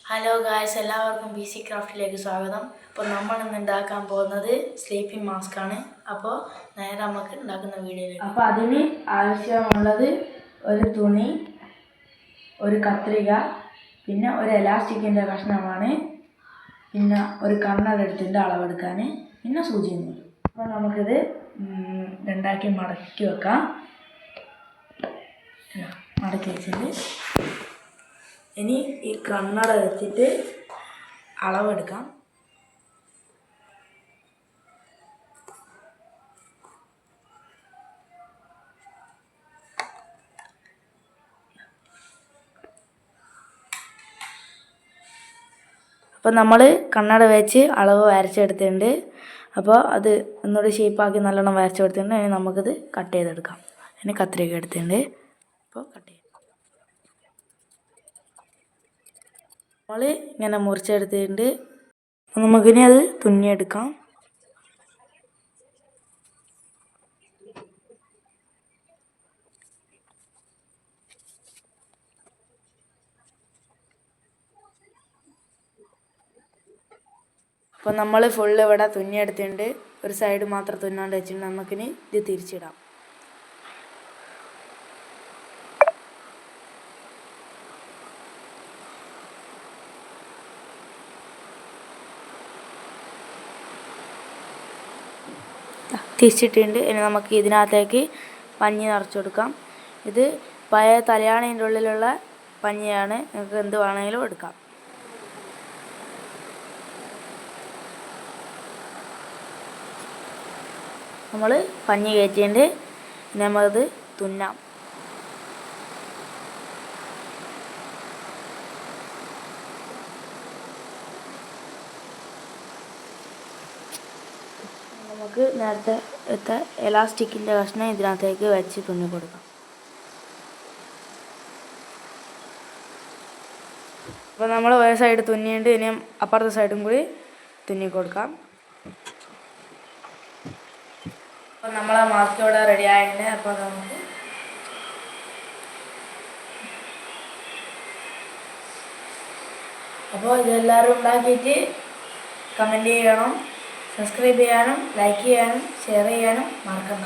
Hello guys, എല്ലാവർക്കും B C ക്രാഫ്റ്റിലേക്ക് സ്വാഗതം. അപ്പോൾ നമ്മൾ ഇന്ന് ഉണ്ടാക്കാൻ പോകുന്നത് സ്ലീപ്പിംഗ് മാസ്ക് ആണ്. അപ്പോൾ നേരെ നമുക്ക് ഉണ്ടാക്കുന്ന വീഡിയോയിലേക്ക്. അപ്പോൾ അതിന് ആവശ്യമുള്ളത് ഒരു തുണി, ഒരു കത്രിക, പിന്നെ ഒരു എലാസ്റ്റിക്കിൻ്റെ കഷ്ണമാണ്, പിന്നെ ഒരു കണ്ണട എടുത്തിൻ്റെ അളവെടുക്കാൻ, പിന്നെ സൂചി നൂല്. അപ്പോൾ നമുക്കിത് രണ്ടാക്കി മടക്കി വെക്കാം. മടക്കി വെച്ചിട്ട് ഇനി ഈ കണ്ണട വെച്ചിട്ട് അളവെടുക്കാം. അപ്പോൾ നമ്മൾ കണ്ണട വെച്ച് അളവ് വരച്ചെടുത്തിട്ടുണ്ട്. അപ്പോൾ അത് ഒന്നുകൂടി ഷേപ്പാക്കി നല്ലോണം വരച്ചെടുത്തിട്ടുണ്ട്. ഇനി നമുക്കിത് കട്ട് ചെയ്തെടുക്കാം. ഇനി കത്രിക എടുത്തിട്ടുണ്ട്. അപ്പോൾ കട്ട് ചെയ്യാം. നമ്മൾ ഇങ്ങനെ മുറിച്ചെടുത്തിട്ടുണ്ട്. നമുക്കിനി അത് തുന്നിയെടുക്കാം. അപ്പോൾ നമ്മൾ ഫുള്ള് ഇവിടെ തുന്നിയെടുത്തിട്ടുണ്ട്. ഒരു സൈഡ് മാത്രം തുന്നാണ്ട് വെച്ചിട്ടുണ്ട്. നമുക്കിനി ഇത് തിരിച്ചിടാം. തിരിച്ചിട്ടുണ്ട്. ഇനി നമുക്ക് ഇതിനകത്തേക്ക് പഞ്ഞി നിറച്ച് കൊടുക്കാം. ഇത് പഴയ തലയാണീൻ്റെ ഉള്ളിലുള്ള പഞ്ഞിയാണ്. നിങ്ങൾക്ക് എന്ത് വേണമെങ്കിലും എടുക്കാം. നമ്മൾ പഞ്ഞി കയറ്റിയിട്ട് നമുക്കത് തുന്നാം. നമുക്ക് നേരത്തെ എലാസ്റ്റിക്കിൻ്റെ കഷ്ണം ഇതിനകത്തേക്ക് വെച്ച് തുന്നി കൊടുക്കാം. അപ്പോൾ നമ്മൾ ഒരു സൈഡ് തുന്നിയിട്ട് ഇനിയും അപ്പുറത്തെ സൈഡും കൂടി തുന്നി കൊടുക്കാം. അപ്പോൾ നമ്മളെ മാസ്ക് ഇവിടെ റെഡി ആയിട്ടുണ്ട്. അപ്പോൾ നമുക്ക് ഇതെല്ലാവരും ഉണ്ടാക്കിയിട്ട് കമൻറ്റ് ചെയ്യണം. സബ്സ്ക്രൈബ് ചെയ്യാനും ലൈക്ക് ചെയ്യാനും ഷെയർ ചെയ്യാനും മറക്കണ്ട.